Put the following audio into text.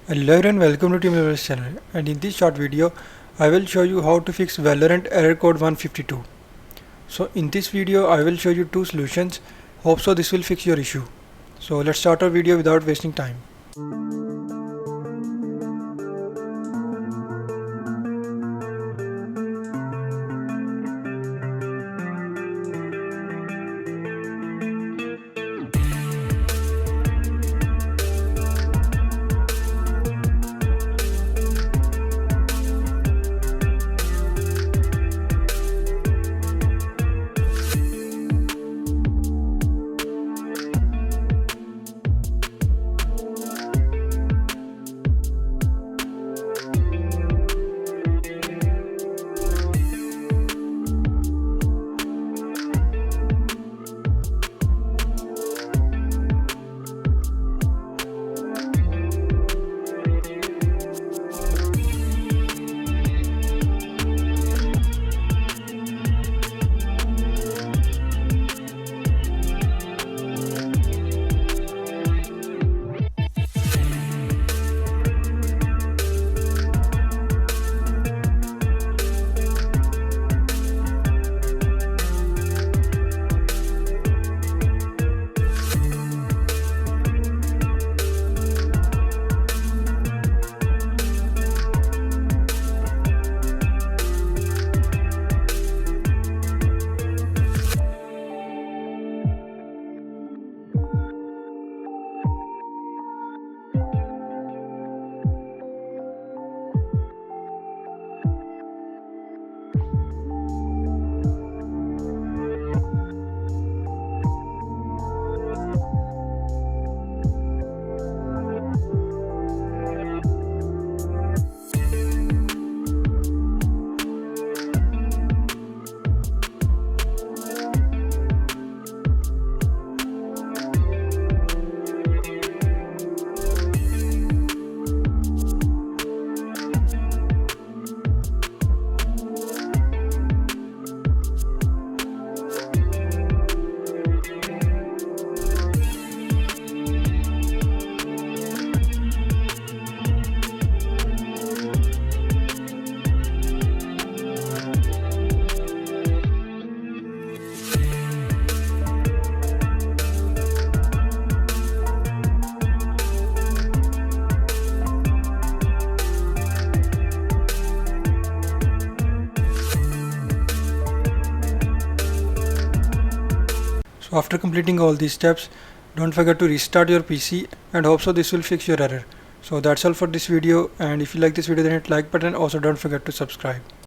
Hello everyone, welcome to Team Level's channel, and in this short video I will show you how to fix Valorant Error Code 152. So in this video I will show you two solutions. Hope so this will fix your issue. So let's start our video without wasting time. So after completing all these steps, don't forget to restart your PC and hope so this will fix your error. So that's all for this video, and if you like this video then hit like button. Also don't forget to subscribe.